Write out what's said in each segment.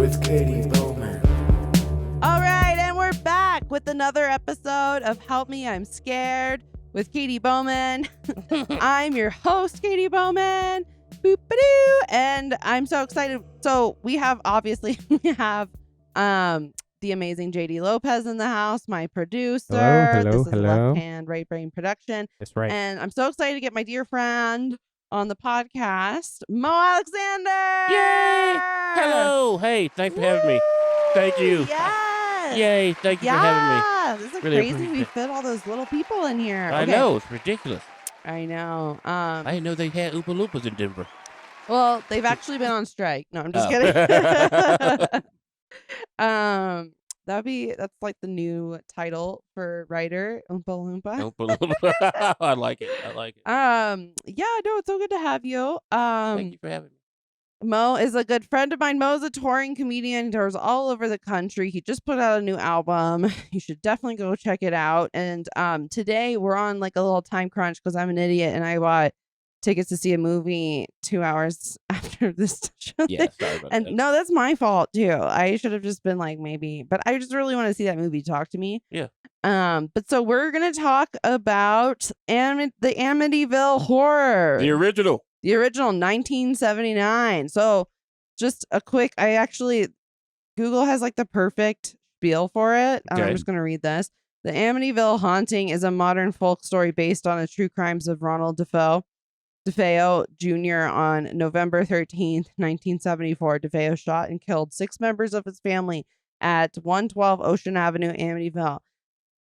with Katie Bowman. All right, and we're back with another episode of Help Me, I'm Scared with Katie Bowman. I'm your host, Katie Bowman. Boop-a-doo. And I'm so excited. So we have the amazing JD Lopez in the house, my producer. Hello. This is Left Hand, Right Brain Production. That's right. And I'm so excited to get my dear friend on the podcast, Mo Alexander. Yay! Hello. Hey, thanks for having me. Thank you. Yes. Yay! Thank you for having me. Yeah, this is Really crazy. appreciate We it. fit all those little people in here. I Okay. know, it's ridiculous. I know. I didn't know they had Oompa Loompas in Denver. Well, they've actually been on strike. No, I'm just Oh. kidding. That's like the new title for writer, Oompa Loompa. Oompa Loompa. I like it. Yeah, no, it's so good to have you. Thank you for having me. Mo is a good friend of mine. Mo is a touring comedian. He tours all over the country. He just put out a new album. You should definitely go check it out. And today we're on like a little time crunch because I'm an idiot and I bought tickets to see a movie 2 hours after this show. Yeah, sorry about And that. no, that's my fault too. I should have just been like maybe, but I just really want to see that movie. Talk to me. Yeah. But so we're gonna talk about the Amityville Horror. The original. The original 1979. So just a quick, Google has like the perfect spiel for it. I'm Okay. just going to read this. The Amityville Haunting is a modern folk story based on the true crimes of Ronald DeFeo Jr. On November 13th, 1974. DeFeo shot and killed 6 members of his family at 112 Ocean Avenue, Amityville,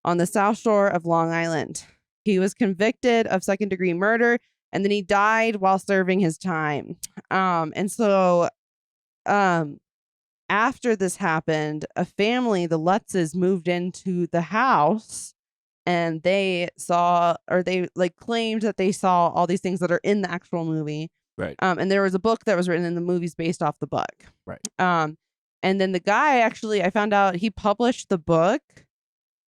on the South Shore of Long Island. He was convicted of second-degree murder, and then he died while serving his time. After this happened, a family, the Lutzes, moved into the house, and they claimed that they saw all these things that are in the actual movie. Right. And there was a book that was written in the movies based off the book. Right. And then the guy I found out he published the book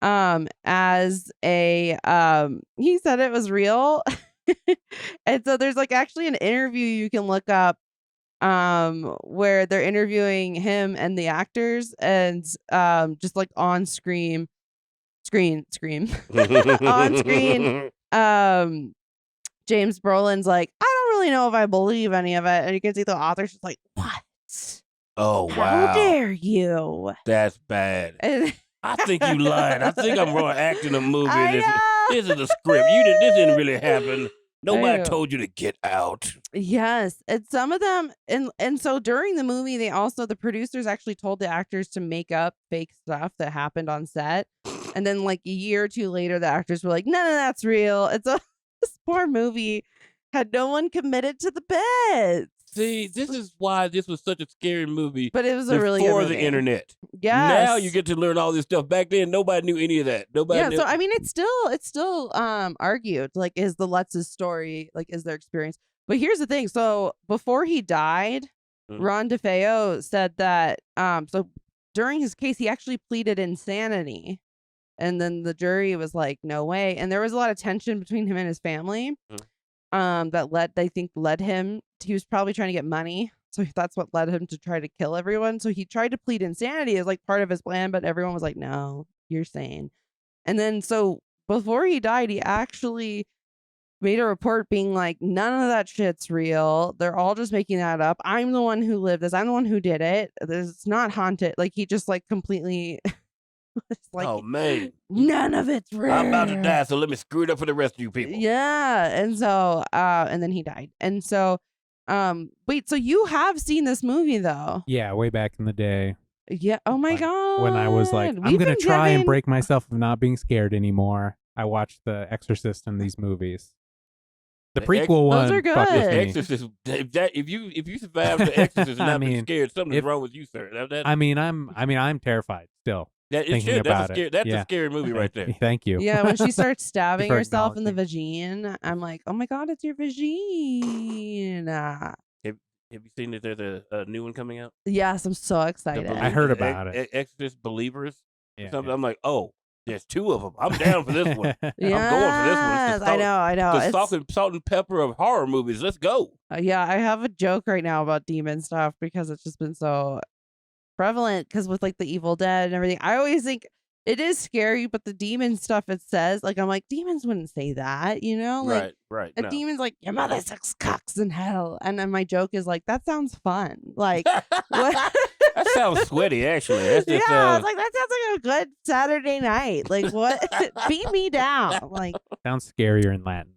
as he said it was real. And so there's like actually an interview you can look up where they're interviewing him and the actors, and just like on screen on screen James Brolin's like, I don't really know if I believe any of it, and you can see the author's just like, what? Oh, wow. How dare you? That's bad. And I think you lied. I think I'm wrong acting a movie. I know. This is a script. This didn't really happen. Nobody know. told you to get out. Yes, and some of them, and so during the movie, the producers actually told the actors to make up fake stuff that happened on set, and then like a year or two later, the actors were like, none of that's real. This poor movie had no one committed to the bit. See, this is why this was such a scary movie. But it was a really good before movie. the internet. Yes. Now you get to learn all this stuff. Back then, nobody knew any of that. Nobody Yeah, knew. so I mean, it's still argued, like, is the Lutz's story, like, is their experience. But here's the thing. So before he died, Ron DeFeo said that so during his case, he actually pleaded insanity. And then the jury was like, no way. And there was a lot of tension between him and his family. That led him. He was probably trying to get money, so that's what led him to try to kill everyone. So he tried to plead insanity as like part of his plan, but everyone was like, "No, you're sane." And then so before he died, he actually made a report being like, "None of that shit's real. They're all just making that up. I'm the one who lived this. I'm the one who did it. It's not haunted." Like he just like completely. It's like, oh man, none of it's real. I'm about to die, so let me screw it up for the rest of you people. Yeah, and so and then he died. And so wait, so you have seen this movie though? Yeah, way back in the day. Yeah. Oh my god. When I was like, I'm going to try and break myself of not being scared anymore. I watched The Exorcist and these movies. The prequel one. Those are fucked with good. me. Exorcist. If you survive the Exorcist and I not be mean, scared, something's wrong with you, sir. I'm terrified still. Thinking about it. That's a scary movie right there. Thank you. Yeah, when she starts stabbing For herself in the acknowledging. vagine, I'm like, oh my god, it's your vagina. Have you seen that there's a new one coming out? Yes, I'm so excited. I heard about it. Exorcist Believers. Yeah, Something. yeah. I'm like, oh, there's 2 of them. I'm down for this one. Yes, I'm going for this one. It's the I know. The salt and pepper of horror movies. Let's go. Yeah, I have a joke right now about demon stuff because it's just been so prevalent because with like the Evil Dead and everything. I always think it is scary, but the demon stuff it says, like I'm like, demons wouldn't say that, you know? Like Right. a No. demon's like, your mother sucks cocks in hell. And then my joke is like, that sounds fun. Like what? That sounds sweaty, actually. That's just, yeah, it's like that sounds like a good Saturday night. Like what? Beat me down. Like Sounds scarier in Latin.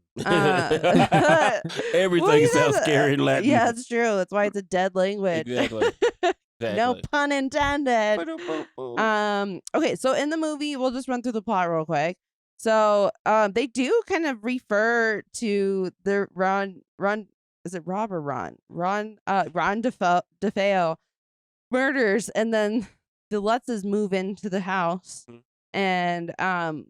Everything sounds scary in Latin. Yeah, it's true. That's why it's a dead language. Exactly. No pun intended. Ba-dum-bum-bum. Okay, so in the movie, we'll just run through the plot real quick. So they do kind of refer to the Ron is it Rob or Ron DeFeo murders, and then the Lutzes move into the house. And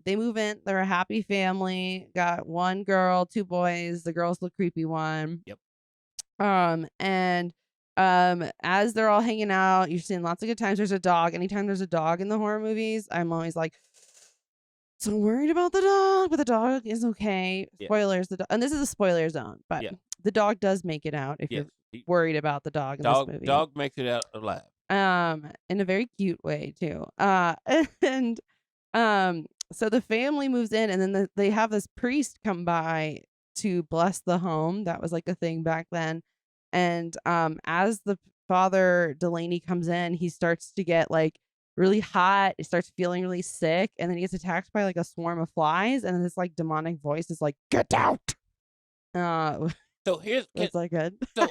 they move in. They're a happy family. Got one girl, two boys. The girl's the creepy one. Yep. And as they're all hanging out, you're seeing lots of good times. There's a dog. Anytime there's a dog in the horror movies, I'm always like, so worried about the dog, but the dog is okay. Yeah. Spoilers, and this is a spoiler zone, but the dog does make it out if you're worried about the dog in this movie. Dog makes it out alive. In a very cute way too. And so the family moves in, and then they have this priest come by to bless the home. That was like a thing back then. And as the father Delaney comes in, he starts to get like really hot. He starts feeling really sick, and then he gets attacked by like a swarm of flies, and then this like demonic voice is like, "Get out!" So here's it's like good. So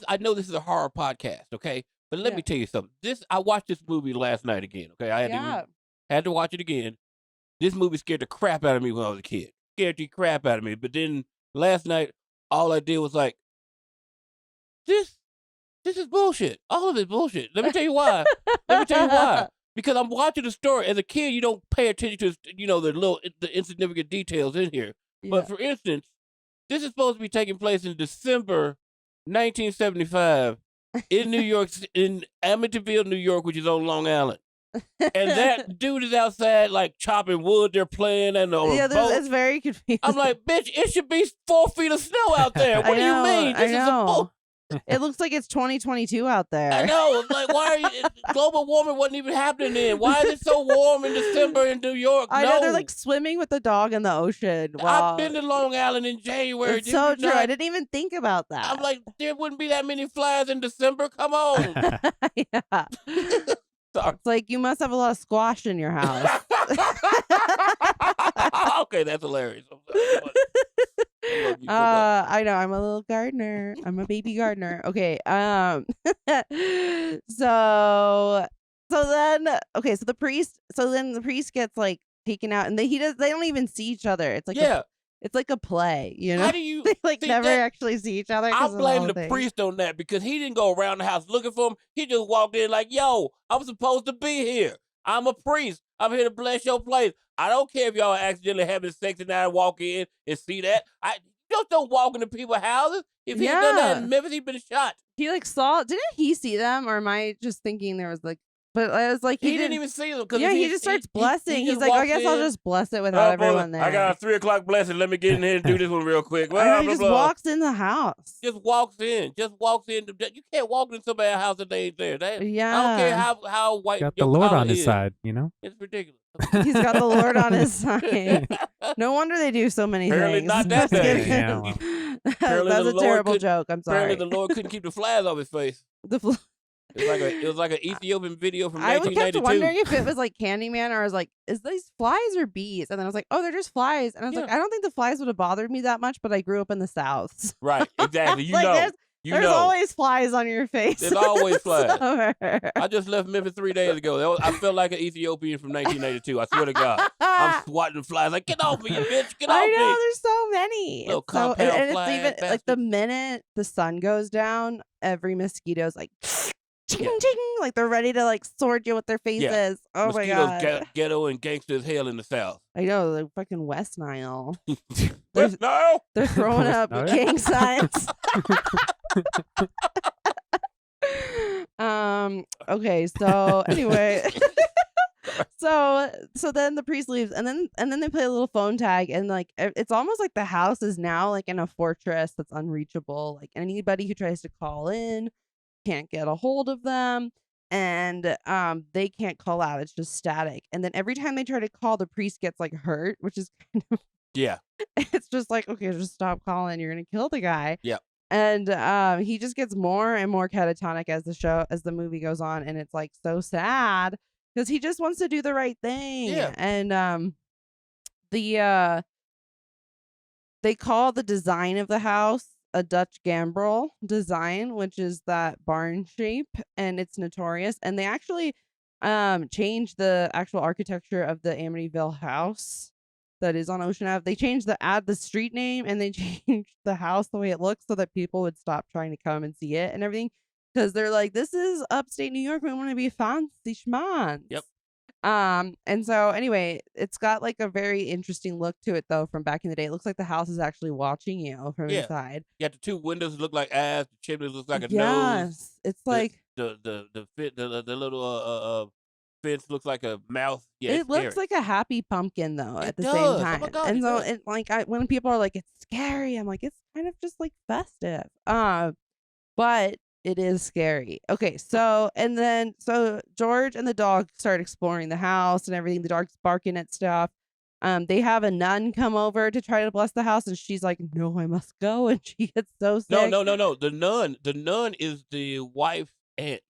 I know this is a horror podcast, okay? But let me tell you something. I watched this movie last night again, okay? I had to watch it again. This movie scared the crap out of me when I was a kid. Scared the crap out of me. But then last night, all I did was like, this is bullshit. All of it's bullshit. Let me tell you why. Because I'm watching the story. As a kid, you don't pay attention to, the insignificant details in here. Yeah. But for instance, this is supposed to be taking place in December 1975 in New York, in Amityville, New York, which is on Long Island. And that dude is outside, like, chopping wood. They're playing and it's very confusing. I'm like, bitch, it should be 4 feet of snow out there. What do you mean? This is a boat. It looks like it's 2022 out there. I know. Like, why global warming wasn't even happening then? Why is it so warm in December in New York? I know they're like swimming with the dog in the ocean. Wow. I've been to Long Island in January. It's so true. I didn't even think about that. I'm like, there wouldn't be that many flies in December. Come on. Yeah. It's like you must have a lot of squash in your house. Okay, that's hilarious. I know. I'm a little gardener. I'm a baby gardener. Okay. So then the priest gets like taken out, and they don't even see each other. It's like it's like a play, you know? How do you they like never actually see each other? I blame the priest on that because he didn't go around the house looking for him. He just walked in like, yo, I'm supposed to be here. I'm a priest. I'm here to bless your place. I don't care if y'all are accidentally having sex and I walk in and see that. I just don't walk into people's houses. If he had done that in Memphis, he'd been shot. He like saw, didn't he see them? Or am I just thinking there was like, but I was like, he didn't even see them. Yeah, he just starts blessing. He's like, I guess I'll just bless it without everyone there. I got a 3 o'clock blessing. Let me get in here and do this one real quick. He just walks in the house. Just walks in. You can't walk in somebody's house that they ain't there. I don't care how white. Got the Lord on his side, you know? It's ridiculous. He's got the Lord on his side. No wonder they do so many Apparently things. Not that day. Yeah, well. That's a terrible joke. I'm sorry. Apparently the Lord couldn't keep the flies off his face. It was like an Ethiopian video from 1992. I kept wondering if it was like Candyman, or I was like, is these flies or bees? And then I was like, oh, they're just flies. And I was like, I don't think the flies would have bothered me that much, but I grew up in the South. So. Right, exactly. There's always flies on your face. There's always flies. I just left Memphis 3 days ago. I felt like an Ethiopian from 1982. I swear to God. I'm swatting flies like, get off me, you bitch. Get off me. I know, there's so many. Little compound and fly it's even like the minute the sun goes down, every mosquito's like ching ching, like they're ready to like sword you with their faces. Yeah. Oh Mosquitoes, my God. Ghetto and gangster as hell in the South. I know, the fucking West Nile. West Nile? They're throwing up gang signs. Okay, so anyway. So then the priest leaves, and then they play a little phone tag, and like it's almost like the house is now like in a fortress that's unreachable. Like anybody who tries to call in can't get a hold of them. and they can't call out. It's just static. And then every time they try to call, the priest gets like hurt, which is kind of it's just like, okay, just stop calling. You're gonna kill the guy. Yeah. And he just gets more and more catatonic as the movie goes on, and it's like so sad because he just wants to do the right thing. Yeah. And they call the design of the house a Dutch gambrel design, which is that barn shape, and it's notorious. And they actually changed the actual architecture of the Amityville house that is on Ocean Ave. They changed the street name, and they changed the house the way it looks so that people would stop trying to come and see it and everything, because they're like, this is upstate New York, we want to be fancy schmans. Yep. And so anyway, it's got like a very interesting look to it though from back in the day. It looks like the house is actually watching you from inside. Yeah, the two windows look like eyes, the chimneys look like a nose. Yes. It's like the little fence looks like a mouth. Yeah, it looks like a happy pumpkin though at the same time. Oh my God, and it so does. it like when people are like it's scary, I'm like it's kind of just like festive. But it is scary. Okay, so George and the dog start exploring the house and everything. The dog's barking at stuff. They have a nun come over to try to bless the house, and she's like, "No, I must go," and she gets so sick. No. The nun is the wife's aunt.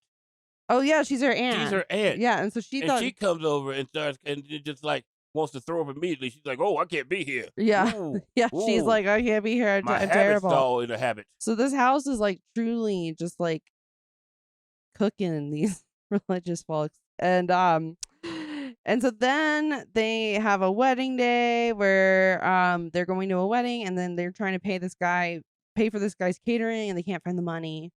Oh yeah, she's her aunt. She's her aunt. Yeah, and so she comes over and starts and it just like wants to throw up immediately. She's like, "Oh, I can't be here." Yeah, Ooh, She's like, "I can't be here. my I'm habit's terrible." all in a habit. So this house is like truly just like cooking these religious folks, and so then they have a wedding day where they're going to a wedding, and then they're trying to pay for this guy's catering, and they can't find the money.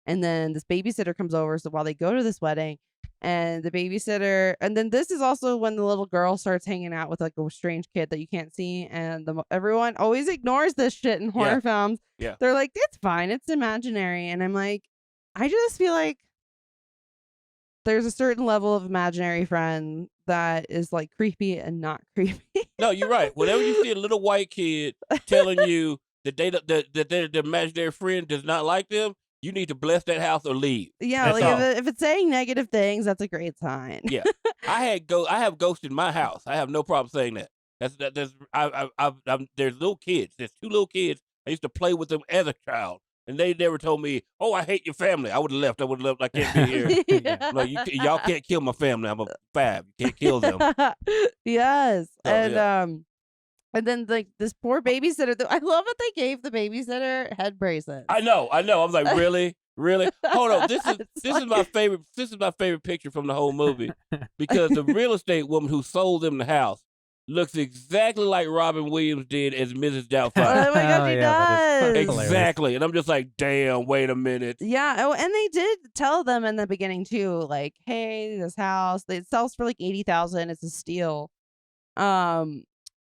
And then this babysitter comes over. So while they go to this wedding, and the babysitter, and then this is also when the little girl starts hanging out with like a strange kid that you can't see, and everyone always ignores this shit in horror films. Yeah, they're like, it's fine, it's imaginary, and I'm like, I just feel like there's a certain level of imaginary friend that is like creepy and not creepy. No, you're right. Whenever you see a little white kid telling you that their imaginary friend does not like them, you need to bless that house or leave. Yeah, that's like if it's saying negative things, that's a great sign. Yeah, I have ghosts in my house. I have no problem saying that. There's little kids. There's two little kids. I used to play with them as a child, and they never told me, "Oh, I hate your family." I would have left. I can't be here. Yeah. Like y'all can't kill my family. I'm a fab. You can't kill them. Yes, So, and then like this poor babysitter. I love that they gave the babysitter head bracelets. I know. I was like, really? Hold on. This is my favorite. This is my favorite picture from the whole movie because the real estate woman who sold them the house looks exactly like Robin Williams did as Mrs. Doubtfire. Oh my God, she does. Exactly. And I'm just like, damn, wait a minute. Yeah. Oh, and they did tell them in the beginning too, like, hey, this house, it sells for like $80,000. It's a steal.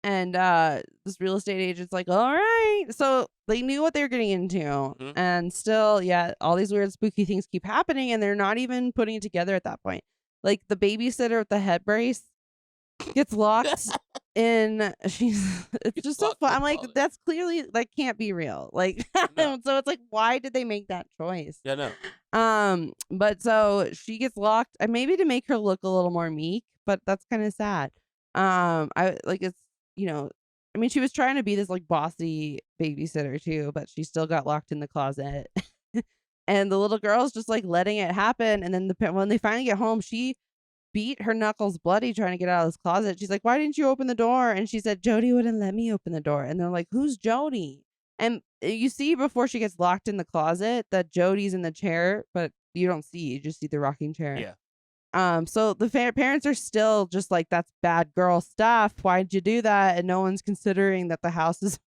And this real estate agent's like, all right. So they knew what they were getting into. Mm-hmm. And still, all these weird spooky things keep happening, and they're not even putting it together at that point. Like the babysitter with the head brace gets locked in. It's just so fun. I'm like, that's clearly can't be real. Like, no. So it's like, why did they make that choice? Yeah, no. But so she gets locked, maybe to make her look a little more meek, but that's kind of sad. She was trying to be this like bossy babysitter too, but she still got locked in the closet. And the little girl's just like letting it happen. And then when they finally get home, she beat her knuckles bloody trying to get out of this closet. She's like, why didn't you open the door? And she said, Jody wouldn't let me open the door. And they're like, who's Jody? And you see before she gets locked in the closet that Jody's in the chair, but you don't see. You just see the rocking chair. Yeah. So the parents are still just like, that's bad girl stuff. Why'd you do that? And no one's considering that the house is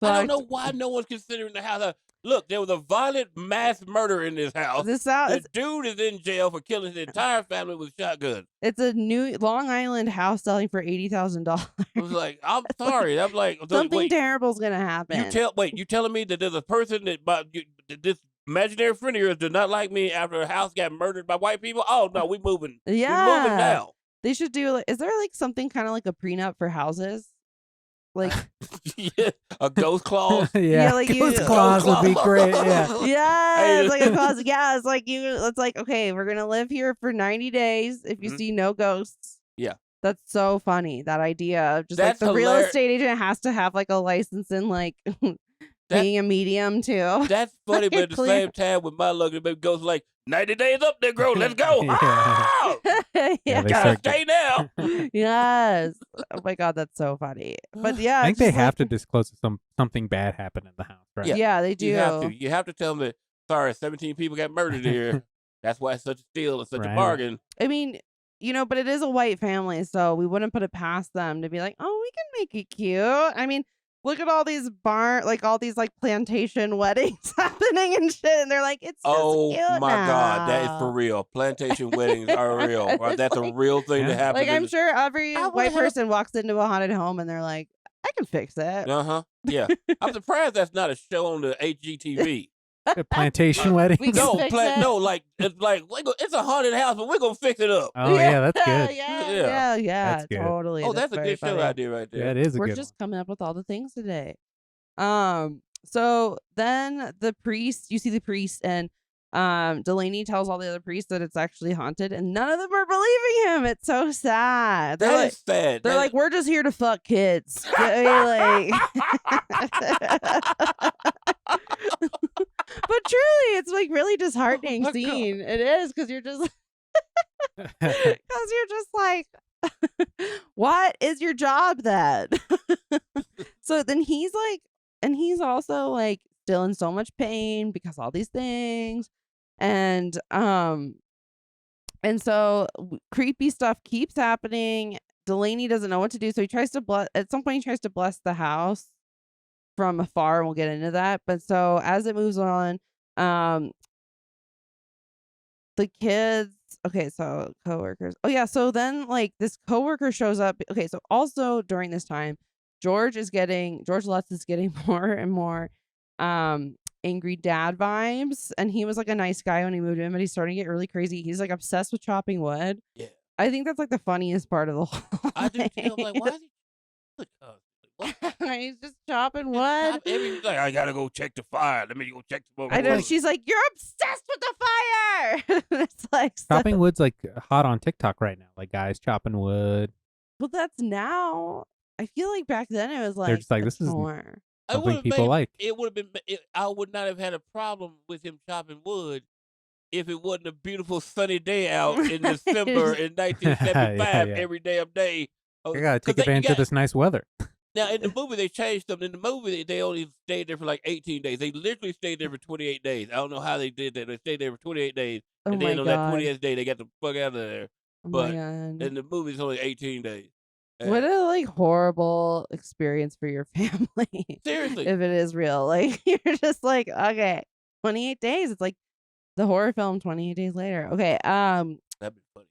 fucked. I don't know why no one's considering the house. Look, there was a violent mass murder in this house. The dude is in jail for killing his entire family with shotguns. It's a new Long Island house selling for $80,000. I was like, I'm sorry. I'm like, something terrible is gonna happen. You telling me that there's a person that this imaginary friend of yours did not like me after a house got murdered by white people? Oh no, we moving. Yeah, we're moving now. They should do. Is there like something kind of like a prenup for houses? Like, yeah, a ghost clause. Yeah, like ghost clause would be great. Yeah, it's like a clause. Yeah, it's like it's like, okay, we're gonna live here for 90 days if you see no ghosts. Yeah. That's so funny. That idea of just That's like the real estate agent has to have like a license in like being a medium too. That's funny, but at the same time, with my luck, the ghost like 90 days up there, girl. Let's go. Yeah, gotta stay now. Yes. Oh my god, that's so funny. But yeah, I think they have to disclose something bad happened in the house, right? Yeah, they do. You have to tell them that. Sorry, 17 people got murdered here. That's why it's such a steal and such a bargain. I mean, but it is a white family, so we wouldn't put it past them to be like, oh, we can make it cute. I mean, look at all these all these like plantation weddings happening and shit, and they're like, it's just cute my now. God, that is for real. Plantation weddings are real. Right? That's a real thing to happen. Like, I'm sure every white person walks into a haunted home and they're like, I can fix it. Yeah. I'm surprised that's not a show on the HGTV. Plantation weddings? No, like it's a haunted house, but we're gonna fix it up. Oh yeah, that's good. Yeah, that's good. Totally. Oh, that's a good show idea right there. Yeah, it is. We're just coming up with all the things today. So then the priest, you see the priest, and Delaney tells all the other priests that it's actually haunted, and none of them are believing him. It's so sad. That is sad. They're like, we're just here to fuck kids. Like, but truly, it's like really disheartening scene. God. It is, because you're just like, what is your job then? So then he's like, and he's also like still in so much pain because all these things, and so creepy stuff keeps happening. Delaney doesn't know what to do, so he tries to at some point he tries to bless the house from afar, and we'll get into that. But so as it moves on, the kids, so coworkers. Oh yeah, so then like this coworker shows up. Okay, so also during this time, George Lutz is getting more and more angry dad vibes, and he was like a nice guy when he moved in, but he's starting to get really crazy. He's like obsessed with chopping wood. Yeah, I think that's like the funniest part of the whole I do too. I'm like, why is he? He's just chopping wood. He's like, I gotta go check the fire. Let me go check the wood. I know. She's like, you're obsessed with the fire. It's like chopping wood's like hot on TikTok right now. Like guys chopping wood. Well, that's now. I feel like back then it was like they're just like, this is something people like. It would have been. I would not have had a problem with him chopping wood if it wasn't a beautiful sunny day out in December in 1975 every damn day. I gotta take advantage of this nice weather. Now, in the movie, they changed them. In the movie, they only stayed there for like 18 days. They literally stayed there for 28 days. I don't know how they did that. They stayed there for 28 days. And then on that 20th day, they got the fuck out of there. But in the movie, it's only 18 days. What a like horrible experience for your family. Seriously. If it is real. Like, you're just like, okay, 28 days. It's like the horror film 28 days later. Okay. That'd be funny.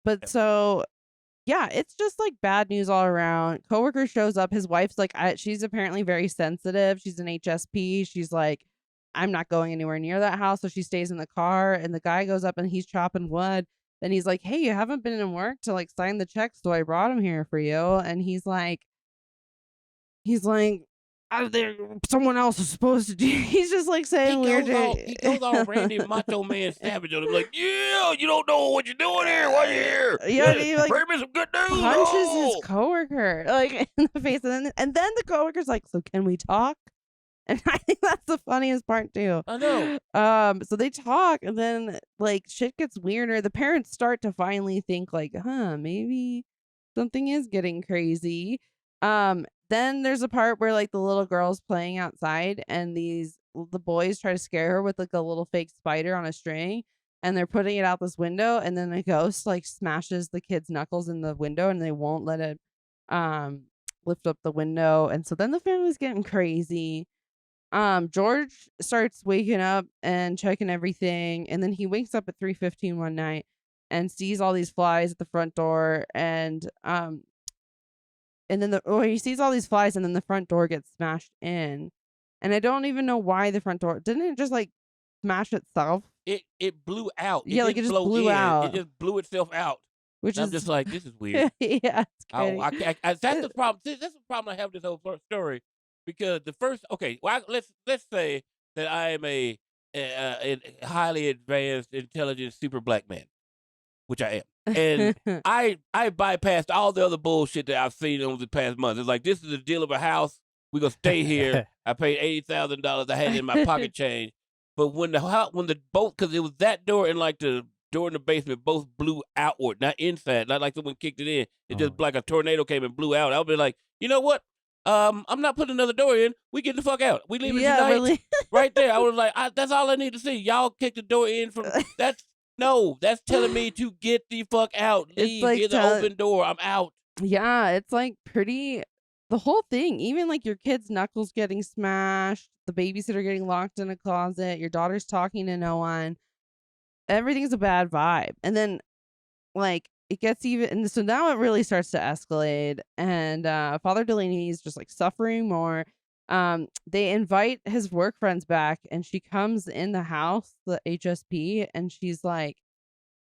But so... yeah, it's just like bad news all around. Coworker shows up. His wife's like, she's apparently very sensitive. She's an HSP. She's like, I'm not going anywhere near that house. So she stays in the car, and the guy goes up and he's chopping wood. Then he's like, hey, you haven't been in work to like sign the check, so I brought him here for you. And he's like, someone else is supposed to do. He's just like saying weird shit. He goes all Randy Macho Man Savage on him, like, yeah, you don't know what you're doing here. Why you here? Yeah, he like bring me some good news. Punches his coworker like in the face, and then the coworker's like, so can we talk? And I think that's the funniest part too. I know. So they talk, and then like shit gets weirder. The parents start to finally think like, maybe something is getting crazy. Then there's a part where like the little girl's playing outside, and the boys try to scare her with like a little fake spider on a string, and they're putting it out this window, and then a ghost like smashes the kid's knuckles in the window, and they won't let it lift up the window. And so then the family's getting crazy. George starts waking up and checking everything, and then he wakes up at 3:15 one night and sees all these flies at the front door, and then he sees all these flies, and then the front door gets smashed in. And I don't even know why the front door didn't it just like smash itself. It blew out. It just blew out. It just blew itself out. which I'm is just like, this is weird. yeah, it's crazy. That's the problem. That's the problem I have with this whole story, because the first, okay, well, let's say that I am a highly advanced, intelligent, super black man, which I am, and I bypassed all the other bullshit that I've seen over the past month. It's like, this is a deal of a house. We're gonna stay here. I paid $80,000. I had it in my pocket change, but when the both, because it was that door and like the door in the basement both blew outward, not inside, not like someone kicked it in. It just like a tornado came and blew out. I'll be like, you know what? I'm not putting another door in. We get the fuck out. We leave it tonight. Really? Right there. I was like, that's all I need to see. Y'all kick the door in from. That's telling me to get the fuck out. Leave. Like Here's the open door. I'm out. Yeah, it's like pretty. The whole thing, even like your kid's knuckles getting smashed, the babysitter getting locked in a closet, your daughter's talking to no one. Everything's a bad vibe. And then like it gets even, and so now it really starts to escalate, and Father Delaney is just like suffering more. They invite his work friends back, and she comes in the house, the HSP, and she's like,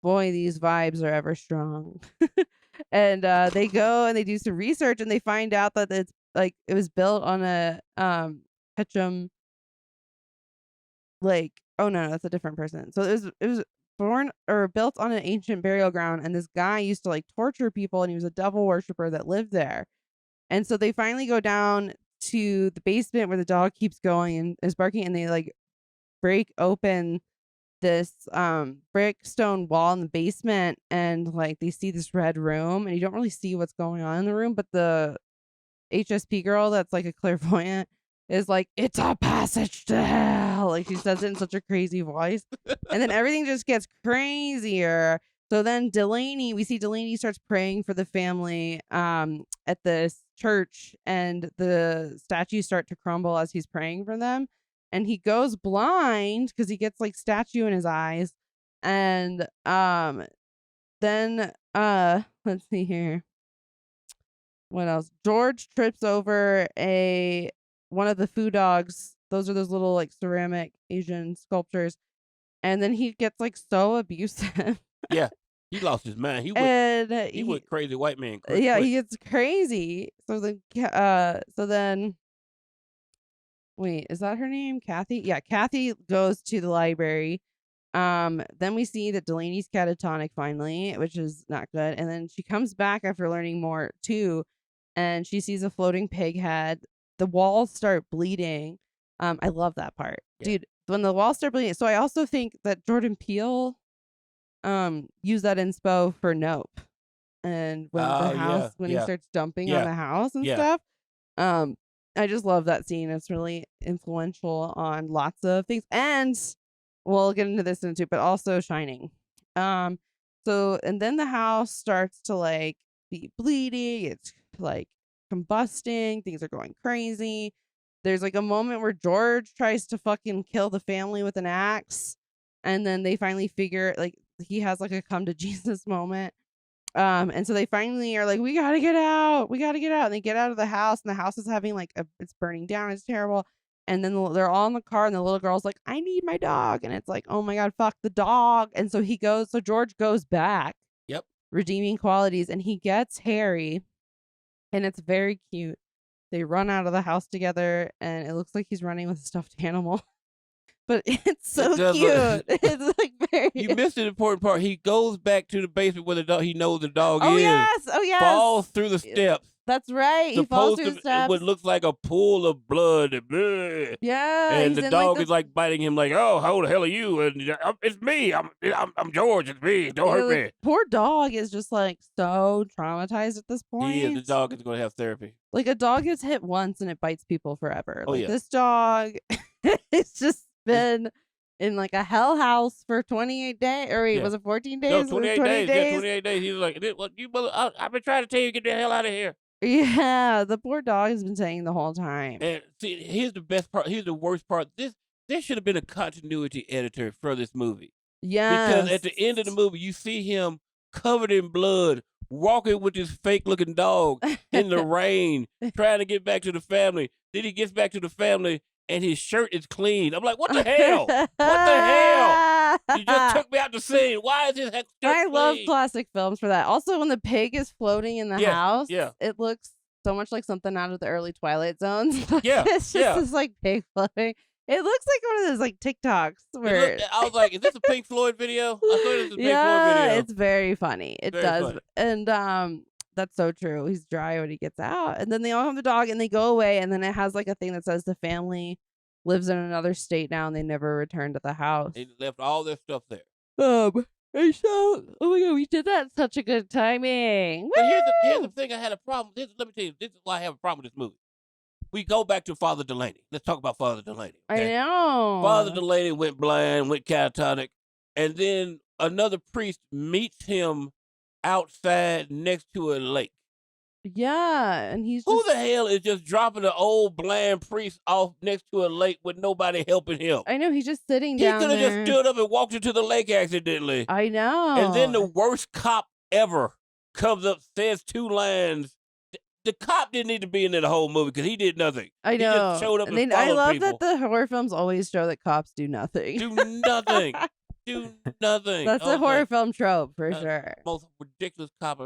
boy, these vibes are ever strong. And they go and they do some research, and they find out that it's like it was built on a Ketchum, like, oh no, that's a different person. So it was born or built on an ancient burial ground, and this guy used to like torture people, and he was a devil worshiper that lived there. And so they finally go down to the basement where the dog keeps going and is barking, and they like break open this brick stone wall in the basement, and like they see this red room, and you don't really see what's going on in the room, but the HSP girl that's like a clairvoyant is like, it's a passage to hell. Like she says it in such a crazy voice. And then everything just gets crazier. So then we see Delaney starts praying for the family at this church, and the statues start to crumble as he's praying for them. And he goes blind because he gets like statue in his eyes. And then let's see here. What else? George trips over one of the foo dogs. Those are those little like ceramic Asian sculptures. And then he gets like so abusive. Yeah. He lost his mind. He went crazy white man. Yeah, he gets crazy. So then wait, is that her name? Kathy? Yeah, Kathy goes to the library. Then we see that Delaney's catatonic finally, which is not good. And then she comes back after learning more too, and she sees a floating pig head. The walls start bleeding. I love that part. Yeah. Dude, when the walls start bleeding. So I also think that Jordan Peele used that inspo for Nope. And when he starts dumping on the house and stuff. I just love that scene. It's really influential on lots of things. And we'll get into this in a two, but also Shining. And then the house starts to like be bleeding. It's like combusting. Things are going crazy. There's like a moment where George tries to fucking kill the family with an axe. And then they finally figure, like, he has like a come to Jesus moment. And so they finally are like, we gotta get out. And they get out of the house, and the house is having like it's burning down. It's terrible. And then they're all in the car, and the little girl's like, I need my dog. And it's like, oh my God, fuck the dog. And so George goes back. Yep. Redeeming qualities, and he gets Harry, and it's very cute. They run out of the house together, and it looks like he's running with a stuffed animal. But it's so cute. It's like very. You missed an important part. He goes back to the basement where the dog. He knows the dog is. Oh yes. Falls through the steps. That's right. He falls through the steps. What looks like a pool of blood. Yeah. And the dog is like biting him, like, "Oh, how the hell are you?" And it's me. I'm George. It's me. Don't hurt me. Poor dog is just like so traumatized at this point. Yeah, the dog is going to have therapy. Like a dog gets hit once and it bites people forever. Like this dog, it's just been in like a hell house for 28 days. Or wait, was it 14 days? No, 28 days. Yeah, 28 days. He was like, "You mother! I've been trying to tell you, get the hell out of here." Yeah, the poor dog has been saying the whole time. And see, here's the best part. Here's the worst part. There should have been a continuity editor for this movie. Yeah. Because at the end of the movie, you see him covered in blood, walking with this fake-looking dog in the rain, trying to get back to the family. Then he gets back to the family, and his shirt is clean. I'm like, what the hell? What the hell? You just took me out the scene. Why is this? I love classic films for that. Also, when the pig is floating in the house, it looks so much like something out of the early Twilight Zones. It's just this like pig floating. It looks like one of those like TikToks where I was like, "Is this a Pink Floyd video?" I thought it was a Pink Floyd video. It's very funny. It does, funny. And that's so true. He's dry when he gets out, and then they all have the dog, and they go away, and then it has like a thing that says the family lives in another state now, and they never return to the house. They left all their stuff there. And so, oh my god, we did that. Such a good timing. But here's the thing. I had a problem. Let me tell you. This is why I have a problem with this movie. We go back to Father Delaney. Let's talk about Father Delaney. Okay? I know. Father Delaney went blind, went catatonic, and then another priest meets him outside next to a lake. Yeah, and he's who the hell is just dropping an old blind priest off next to a lake with nobody helping him? I know, he's just sitting down there. He could have just stood up and walked into the lake accidentally. I know. And then the worst cop ever comes up, says 2 lines. The cop didn't need to be in the whole movie because he did nothing. I know. He just showed up and followed I love people. that the horror films always show that cops do nothing. Do nothing. Do nothing. That's a horror film trope for sure. Most ridiculous cop.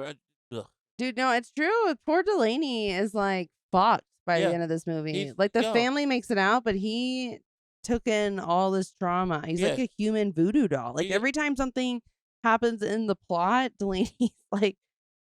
Dude, no, it's true. Poor Delaney is like fucked by the end of this movie. Like the family makes it out, but he took in all this trauma. He's like a human voodoo doll. Like every time something happens in the plot, Delaney like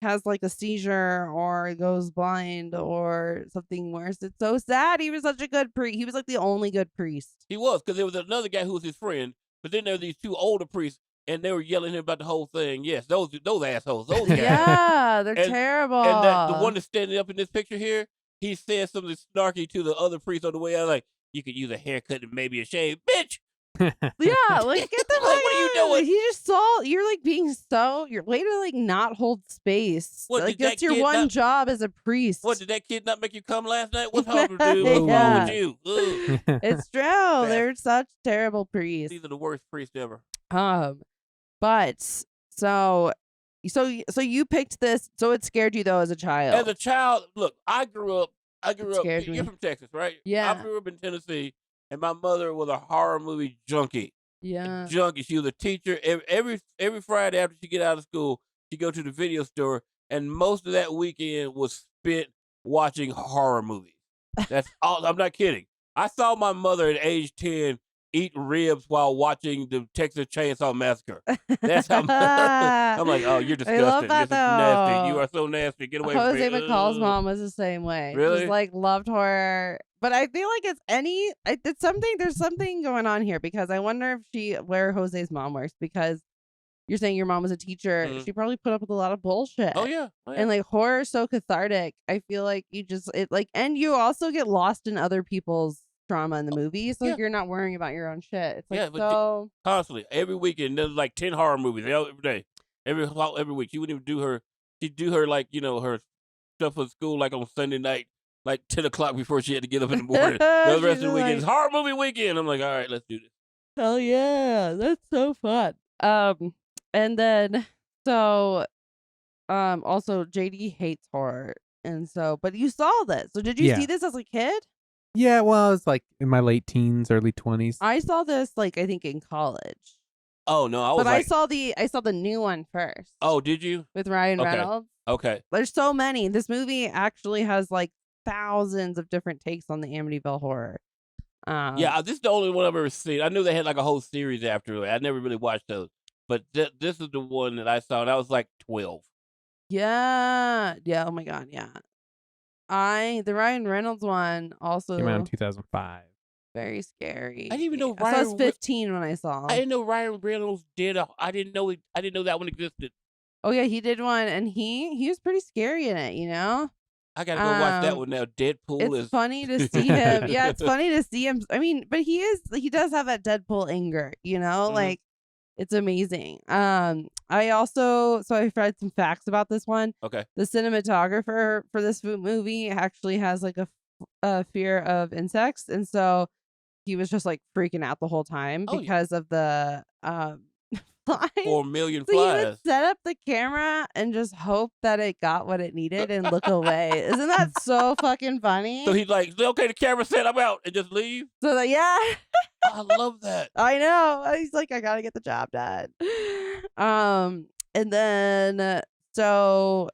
has like a seizure or goes blind or something worse. It's so sad. He was such a good priest. He was like the only good priest. He was, because there was another guy who was his friend, but then there were these 2 older priests, and they were yelling at him about the whole thing. Yes, those assholes, those guys. Yeah, they're terrible. And the one that's standing up in this picture here, he said something snarky to the other priest on the way out, like, "You could use a haircut and maybe a shave, bitch." Yeah, like get the fuck like, what are you doing? He just saw you're like being so you're way to like not hold space. What, like that's your one job as a priest. What, did that kid not make you come last night? What's wrong with you? What's wrong with you? It's true. They're such terrible priests. These are the worst priests ever. But so you picked this. So it scared you though as a child. As a child, look, I grew up. You're from Texas, right? Yeah. I grew up in Tennessee. And my mother was a horror movie junkie. Yeah. Junkie. She was a teacher. Every Friday after she get out of school, she'd go to the video store, and most of that weekend was spent watching horror movies. That's all. I'm not kidding. I saw my mother at age 10 eat ribs while watching the Texas Chainsaw Massacre. That's how I'm like, oh, you're disgusting. I love that, this is nasty. You are so nasty. Get away from me. Jose McCall's mom was the same way. Really? Just like loved horror. But I feel like there's something going on here, because I wonder if where Jose's mom works, because you're saying your mom was a teacher. Mm-hmm. She probably put up with a lot of bullshit. Oh yeah. And like horror is so cathartic. I feel like and you also get lost in other people's trauma in the movie. So like you're not worrying about your own shit. It's like constantly every weekend there's like 10 horror movies every day. Every week. She wouldn't even do her like, her stuff for school like on Sunday night. Like 10 o'clock before she had to get up in the morning. The rest of the weekend is horror movie weekend. I'm like, all right, let's do this. Hell yeah, that's so fun. And then also JD hates horror, and so but you saw this. So did you see this as a kid? Yeah, well, I was like in my late teens, early 20s. I saw this like I think in college. Oh no, I saw the new one first. Oh, did you? With Ryan Reynolds. Okay. There's so many. This movie actually has like thousands of different takes on the Amityville Horror. Yeah, this is the only one I've ever seen. I knew they had like a whole series after it. I never really watched those, but this is the one that I saw, and I was like 12. Yeah. Oh my god. Yeah. The Ryan Reynolds one also came out in 2005. Very scary. I didn't even know I was 15 when I saw him. I didn't know Ryan Reynolds did. I didn't know that one existed. Oh yeah, he did one, and he was pretty scary in it. I gotta go watch that one now. Deadpool is funny to see him. Yeah, it's funny to see him. I mean, but he does have that Deadpool anger, Mm-hmm. like it's amazing. I've read some facts about this one. Okay. The cinematographer for this movie actually has like a fear of insects, and so he was just like freaking out the whole time because of the flies. 4 million So he would flies. set up the camera and just hope that it got what it needed and look away. Isn't that so fucking funny? So he's like, okay, the camera set, I'm out, and just leave. So yeah. I love that. I know. He's like, I gotta get the job done. And then so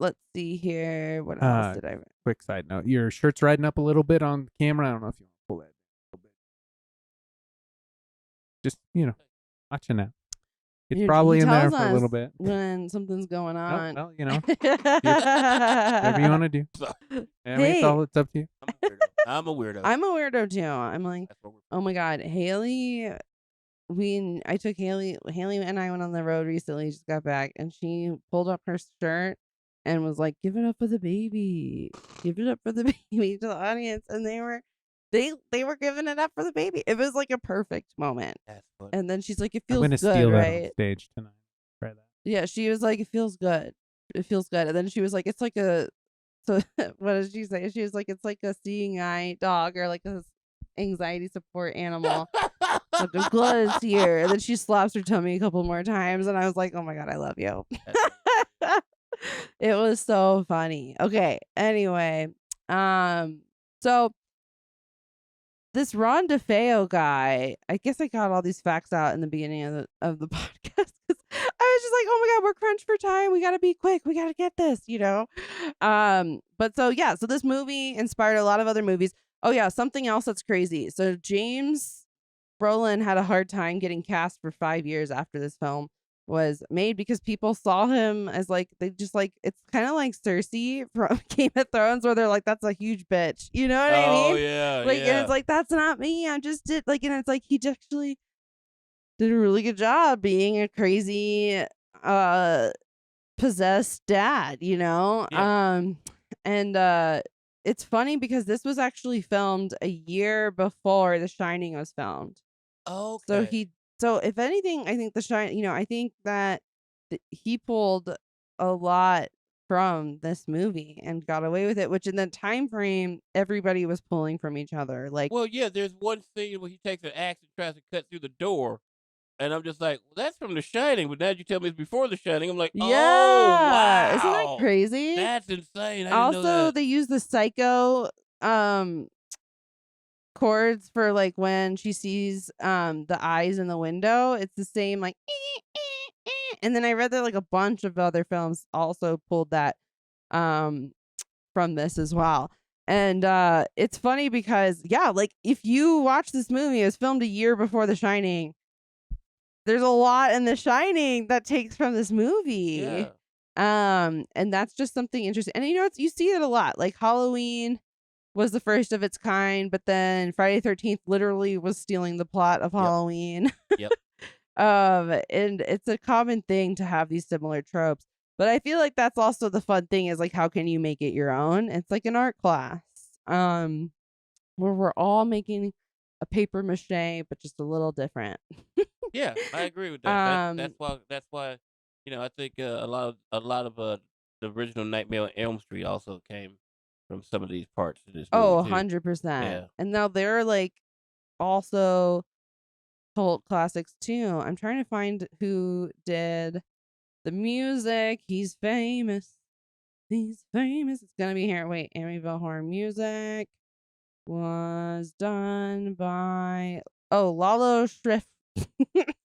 let's see here. What else did I? Quick side note: your shirt's riding up a little bit on camera. I don't know if you want to pull that a little bit. Just watching that. It's probably in there for a little bit when something's going on. Well, whatever you want to do. It's up to you. I'm a weirdo. I'm a weirdo too. I'm like, oh my god, Haley. I took Haley. Haley and I went on the road recently. Just got back, and she pulled up her shirt and was like, "Give it up for the baby. Give it up for the baby" to the audience, and they were giving it up for the baby. It was like a perfect moment. That's funny. And then she's like, "It feels I'm gonna good, steal right?" that on stage tonight. Try that. Yeah, she was like, "It feels good. It feels good." And then she was like, "It's like a." So what did she say? She was like, "It's like a seeing eye dog or like a anxiety support animal." Like, I'm glad it's here. And then she slaps her tummy a couple more times, and I was like, "Oh my god, I love you." It was so funny. Okay. Anyway, so this Ron DeFeo guy, I guess I got all these facts out in the beginning of the podcast because I was just like, oh my god, we're crunched for time. We gotta be quick. We gotta get this, But so yeah, so this movie inspired a lot of other movies. Oh yeah, something else that's crazy. So James Brolin had a hard time getting cast for 5 years after this film was made because people saw him as like it's kind of like Cersei from Game of Thrones where they're like, that's a huge bitch, you know what I mean? Oh yeah, like, and it's like, that's not me, I just did like, and it's like he actually did a really good job being a crazy possessed dad, Yeah. And it's funny because this was actually filmed a year before The Shining was filmed. Okay. So if anything, I think I think that he pulled a lot from this movie and got away with it, which in the time frame, everybody was pulling from each other. Like, well, yeah, there's one scene where he takes an axe and tries to cut through the door. And I'm just like, well, that's from The Shining. But now you tell me it's before The Shining. I'm like, oh, wow. Isn't that crazy? That's insane. I also, didn't know that. they use the psycho chords for like when she sees the eyes in the window. It's the same like and then I read that like a bunch of other films also pulled that from this as well. And it's funny because like if you watch this movie, it was filmed a year before The Shining. There's a lot in The Shining that takes from this movie. Yeah. And that's just something interesting. And you see it a lot. Like Halloween was the first of its kind, but then Friday the 13th literally was stealing the plot of Halloween. Yep. And it's a common thing to have these similar tropes. But I feel like that's also the fun thing is like, how can you make it your own? It's like an art class, where we're all making a paper mache, but just a little different. Yeah, I agree with that. That's why, I think a lot of the original Nightmare on Elm Street also came from some of these parts of this movie. 100%. Yeah. And now they're like also cult classics too. I'm trying to find who did the music. He's famous. It's gonna be here. Wait, Amityville Horror music was done by Lalo Schrift.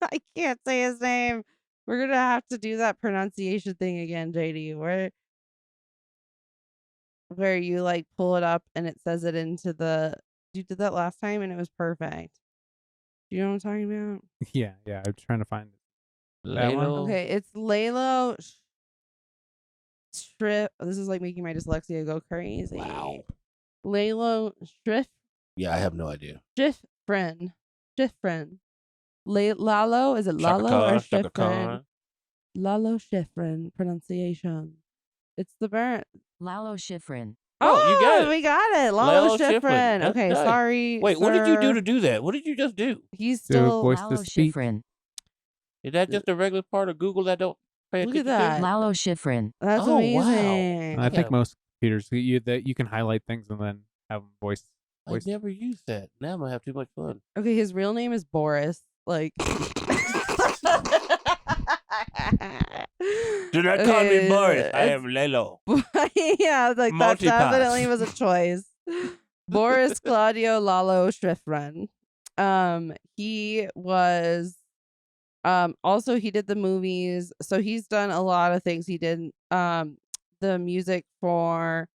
I can't say his name. We're gonna have to do that pronunciation thing again, JD. Where you like pull it up and it says it into the. You did that last time and it was perfect. Do you know what I'm talking about? Yeah. I'm trying to find it. That one? Okay, it's Lalo Schrift. This is like making my dyslexia go crazy. Wow. Lalo Schrift. Yeah, I have no idea. Schifrin. Lalo, is it Lalo or Schifrin? Lalo Schifrin pronunciation. It's the burnt. Lalo Schifrin. Oh, you got it. We got it. Lalo Schifrin. Okay, nice. sorry. Wait, sir. what did you do to do that? What did you just do? He's still voice Lalo to speak. Schifrin. Is that just a regular part of Google that don't pay Look at attention that. to? Lalo Schifrin. That's Oh, amazing. wow. I think Yeah. most computers you can highlight things and then have them voice. I never used that. Now I'm gonna have too much fun. Okay, his real name is Boris. Like Do not call me Boris. I am Lelo. Yeah, like that definitely was a choice. Boris Claudio Lalo Schifrin. He was also he did the movies, so he's done a lot of things. He did the music for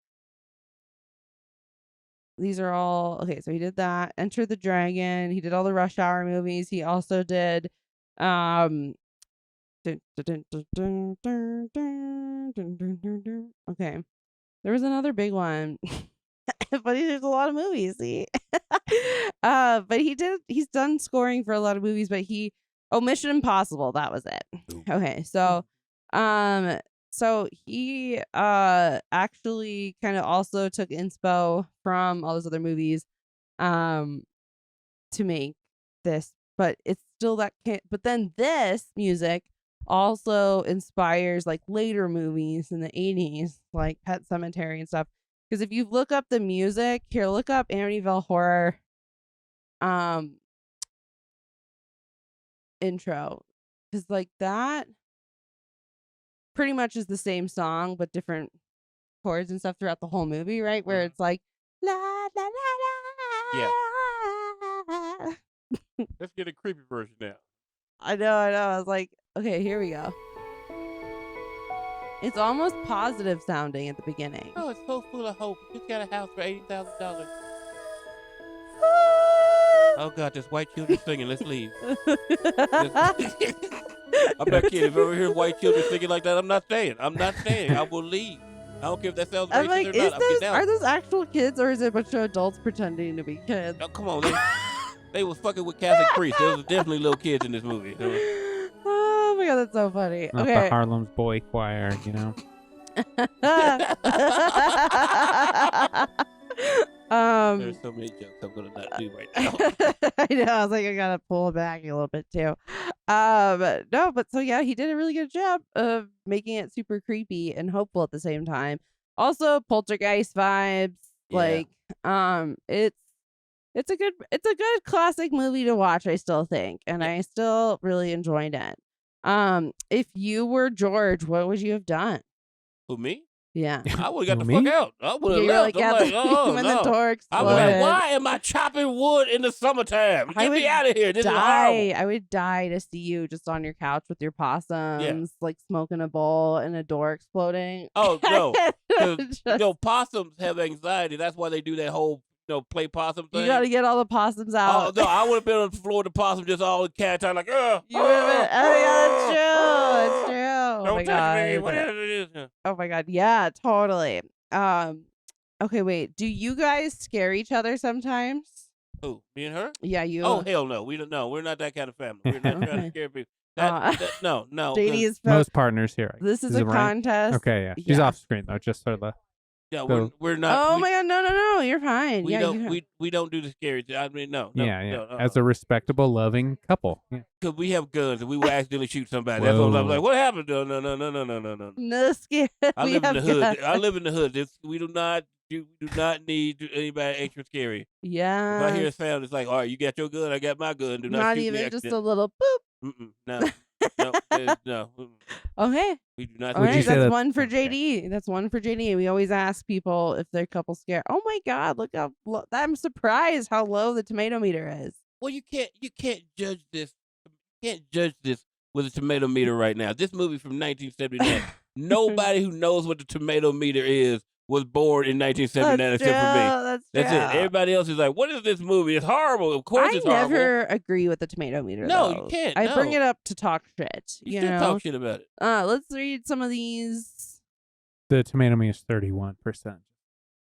these are all okay, so he did that. Enter the Dragon, he did all the Rush Hour movies. He also did okay. There was another big one. But there's a lot of movies, see. But he's done scoring for a lot of movies, but Mission Impossible, that was it. Okay, so he actually kind of also took inspo from all those other movies to make this, but it's still but then this music also inspires like later movies in the 80s, like Pet Sematary and stuff. Because if you look up the music, here, look up Amityville Horror intro. Because like that pretty much is the same song, but different chords and stuff throughout the whole movie, right? Where it's like, la, la, la, la. Yeah. Let's get a creepy version now. I know. I was like, okay, here we go. It's almost positive sounding at the beginning. Oh, it's so full of hope. Just got a house for $80,000. Oh God, there's white children singing. Let's leave. I'm not kidding. If I ever hear white children singing like that, I'm not staying. I will leave. I don't care if that sounds racist like, or not. I'm getting out. Are those actual kids or is it a bunch of adults pretending to be kids? Oh, come on, they was fucking with Catholic priests. There was definitely little kids in this movie. Oh my God, that's so funny. Not okay. the Harlem's Boy Choir, you know. There's so many jokes I'm gonna not do right now. I know. I was like, I gotta pull it back a little bit too. No, but so yeah, he did a really good job of making it super creepy and hopeful at the same time. Also, poltergeist vibes. Yeah. Like, it's a good classic movie to watch. I still think, and I still really enjoyed it. If you were George, what would you have done? Who, me? Yeah. I would have got the fuck out. I would have left. Like, I'm like, oh, when no. the door I was like, exploded. why am I chopping wood in the summertime? Get me out of here. This is horrible. I would die to see you just on your couch with your possums, like smoking a bowl and a door exploding. Oh, no. Possums have anxiety. That's why they do that whole play possum thing. You got to get all the possums out. Oh, no, I would have been on the floor with the possum just all the cat time like, You would have been, oh, yeah, that's true. It's true. Don't touch me. Whatever it is. Oh, my God. Yeah, totally. Okay, wait. Do you guys scare each other sometimes? Who? Me and her? Yeah, you. Oh, hell no. We don't know. We're not that kind of family. We're not trying to scare people. No. JD is most partners here. This is a contest. Okay, yeah. She's off screen though, just for the. Yeah, we're not. Oh my God, no, you're fine. We don't do the scary. I mean, no. Yeah. As a respectable, loving couple. Yeah. Because we have guns and we will accidentally shoot somebody. That's what I'm like. What happened? No. No scare. I live in the hood. We do not need anybody extra scary. Yeah. If I hear a sound, it's like, all right, you got your gun, I got my gun. Do not shoot even me just a little boop. No. No. Okay. We do not. All right, that's one for JD. That's one for JD. We always ask people if their couple's scared. Oh my God, look how low. I'm surprised how low the tomato meter is. Well, you can't judge this. You can't judge this with a tomato meter right now. This movie from 1979. Nobody who knows what the tomato meter is was born in 1979 except for me. That's it. Everybody else is like, what is this movie? It's horrible. Of course it's horrible. I never agree with the tomato meter. No, though. you can't. I bring it up to talk shit. You still talk shit about it. Let's read some of these. The tomato meter is 31%.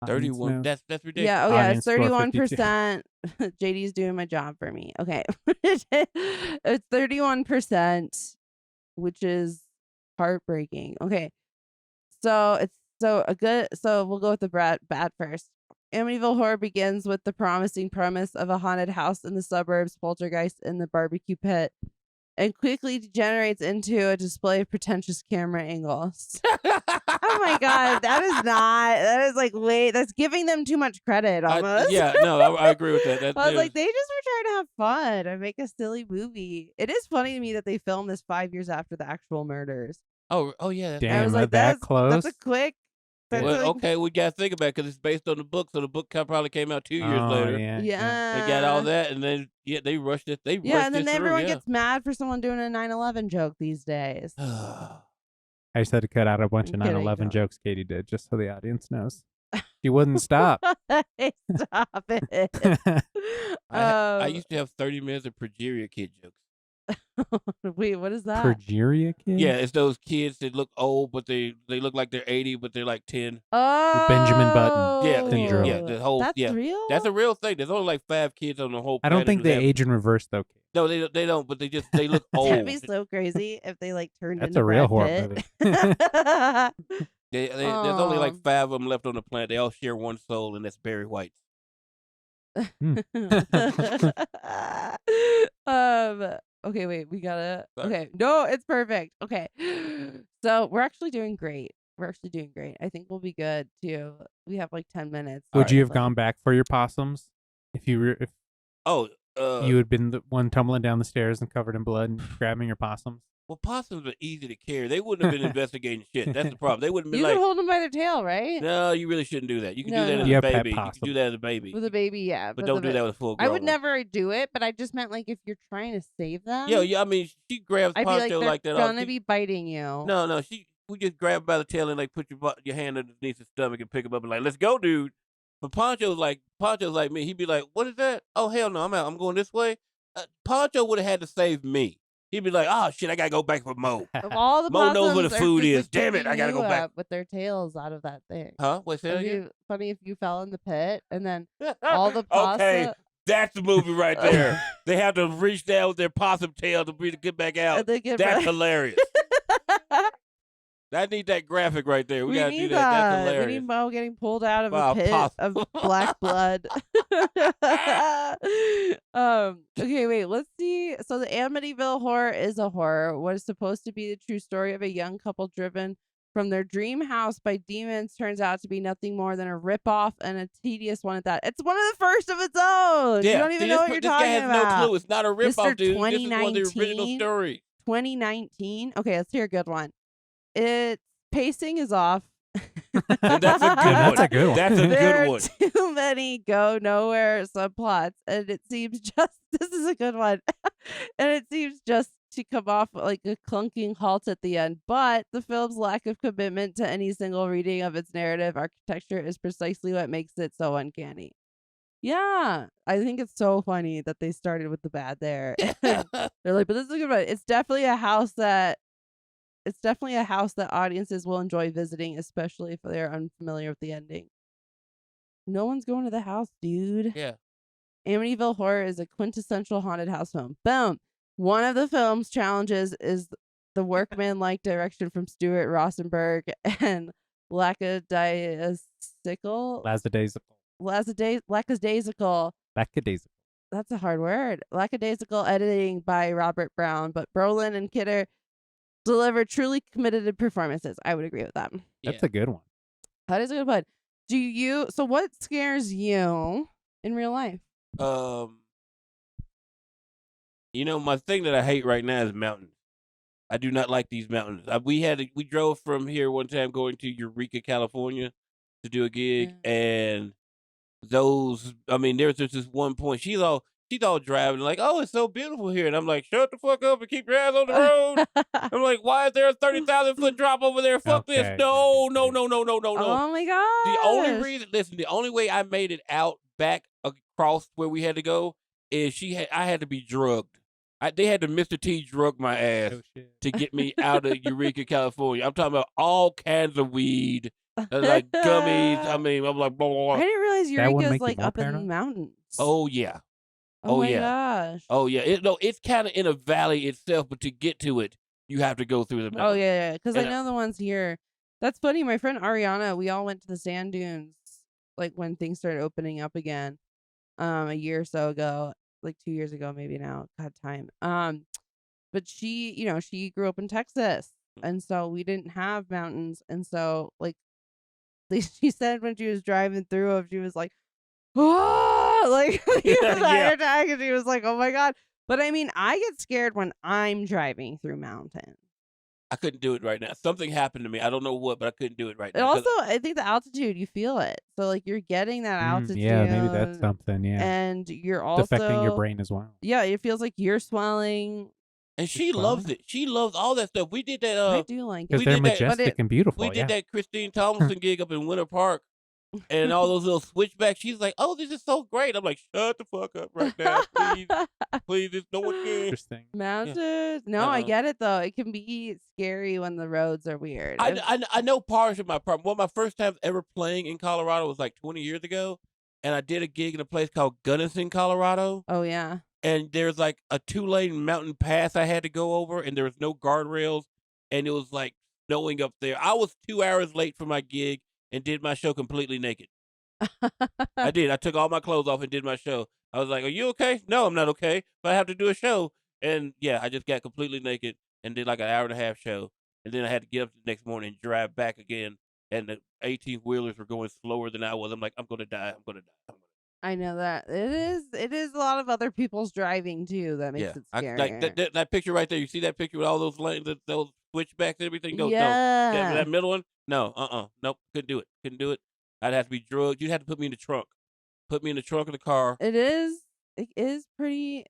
31. That's ridiculous. Yeah. Oh yeah, it's 31%. JD's doing my job for me. Okay, it's 31%, which is heartbreaking. Okay, so we'll go with the bad first. Amityville Horror begins with the promising premise of a haunted house in the suburbs, poltergeist in the barbecue pit, and quickly degenerates into a display of pretentious camera angles. Oh my God, that is like that's giving them too much credit almost. I agree with that. I was like, they just were trying to have fun and make a silly movie. It is funny to me that they filmed this 5 years after the actual murders. Oh yeah. Damn, I was like, that close? That's a quick. Okay, we got to think about it because it's based on the book, so the book probably came out 2 years later. Yeah. They got all that, and then they rushed it. And then everyone gets mad for someone doing a 9/11 joke these days. I just had to cut out a bunch of 9/11 jokes Katie did, just so the audience knows. She wouldn't stop. Stop it. I used to have 30 minutes of progeria kid jokes. Wait, what is that? Progeria kid? Yeah, it's those kids that look old, but they look like they're 80, but they're like 10. Oh, Benjamin Button. Yeah, the whole. That's real. That's a real thing. There's only like 5 kids on the whole I planet. don't think they age in reverse though. No, they don't. But they look old. That'd be so crazy if they like turned. That's into a real Brad horror Pitt. movie. There's only like 5 of them left on the planet. They all share one soul, and that's Barry White. Okay, wait, we gotta. Okay, no, it's perfect. Okay, so we're actually doing great. I think we'll be good too. We have like 10 minutes. Would you have gone back for your possums if you were? You had been the one tumbling down the stairs and covered in blood and grabbing your possums? Well, possums are easy to carry. They wouldn't have been investigating shit. That's the problem. They wouldn't be you like. You can hold them by their tail, right? No, you really shouldn't do that. You can do that as a baby. You can do that as a baby. With a baby, yeah. But don't do that with a full grown. I would never do it, but I just meant like if you're trying to save them. Yeah. I mean, she grabs Poncho like that. They're gonna be biting you. No. We just grab by the tail and like put your hand underneath his stomach and pick him up and like, let's go, dude. But Poncho's like me. He'd be like, what is that? Oh hell no, I'm out. I'm going this way. Poncho would have had to save me. He'd be like, oh shit, I gotta go back for Mo. Of all the Mo knows where the food is. Damn it, I gotta go back with their tails out of that thing. Huh? What's that? Funny if you fell in the pit and then all the pasta. Okay, that's the movie right there. They have to reach down with their possum tail to get back out. That's hilarious. I need that graphic right there. We gotta do that. That's hilarious. We need Mo getting pulled out of a pit of black blood. Okay, wait. Let's see. So the Amityville Horror is a horror. What is supposed to be the true story of a young couple driven from their dream house by demons turns out to be nothing more than a ripoff and a tedious one at that. It's one of the first of its own. Yeah. You don't even know what you're talking about. This guy has no clue. It's not a ripoff, dude. 2019, this is one of the original stories. 2019. Okay, let's hear a good one. Its pacing is off. That's a good one. There are too many go nowhere subplots, and it seems this is a good one, and it seems just to come off like a clunking halt at the end. But the film's lack of commitment to any single reading of its narrative architecture is precisely what makes it so uncanny. Yeah, I think it's so funny that they started with the bad there. They're like, but this is a good one. It's definitely a house that audiences will enjoy visiting, especially if they're unfamiliar with the ending. No one's going to the house, dude. Yeah. Amityville Horror is a quintessential haunted house film. Boom. One of the film's challenges is the workman-like direction from Stuart Rosenberg and lackadaisical. That's a hard word. Lackadaisical editing by Robert Brown, but Brolin and Kidder deliver truly committed performances. I would agree with that. That's a good one. That is a good one. So what scares you in real life? My thing that I hate right now is mountains. I do not like these mountains. We drove from here one time going to Eureka, California to do a gig, and there's just this one point. She's all driving like, oh, it's so beautiful here. And I'm like, shut the fuck up and keep your ass on the road. I'm like, why is there a 30,000 foot drop over there? Fuck this. No. Oh my God. The only way I made it out back across where we had to go is I had to be drugged. They had to Mr. T drug my ass to get me out of Eureka, California. I'm talking about all kinds of weed, like gummies. I'm like, blah, blah, blah. I didn't realize Eureka's like up in the mountains. Oh, yeah. Oh my gosh. Oh yeah. It's kind of in a valley itself, but to get to it, you have to go through the mountains. Oh yeah. Because I know the ones here. That's funny. My friend Ariana, we all went to the sand dunes like when things started opening up again, a year or so ago, like 2 years ago, maybe now. God, time. but she grew up in Texas, and so we didn't have mountains, and so like at least she said when she was driving through them, she was like, oh, like the entire time, and she was like, oh my God. But I mean, I get scared when I'm driving through mountains. I couldn't do it right now. Something happened to me. I don't know what, but I couldn't do it right And now. also, I think the altitude, you feel it. So like you're getting that altitude. Yeah, maybe that's something. Yeah, and you're also affecting your brain as well. Yeah, it feels like you're swelling. And she loves it. She loves all that stuff. We did that. I do like it because they're majestic and beautiful. We did that Christine Thomason gig up in Winter Park, and all those little switchbacks. She's like, "Oh, this is so great." I'm like, "Shut the fuck up right now, please, please. It's no one can." Interesting. Mountains. No, I get it though. It can be scary when the roads are weird. I know part of my problem. One of my first times ever playing in Colorado was like 20 years ago, and I did a gig in a place called Gunnison, Colorado. Oh yeah. And there's like a 2-lane mountain pass I had to go over, and there was no guardrails, and it was like snowing up there. I was 2 hours late for my gig and did my show completely naked. I did. I took all my clothes off and did my show. I was like, "Are you okay?" "No, I'm not okay, but I have to do a show." And yeah, I just got completely naked and did like an hour and a half show, and then I had to get up the next morning and drive back again. And the 18-wheelers were going slower than I was. I'm like, "I'm gonna die. I'm gonna die." I know that it is a lot of other people's driving too that makes it scary. Like that picture right there. You see that picture with all those lanes, those switchbacks and everything? No, yeah. no. That middle one? No, nope. Couldn't do it. I'd have to be drugged. You'd have to put me in the trunk. Put me in the trunk of the car. It is pretty,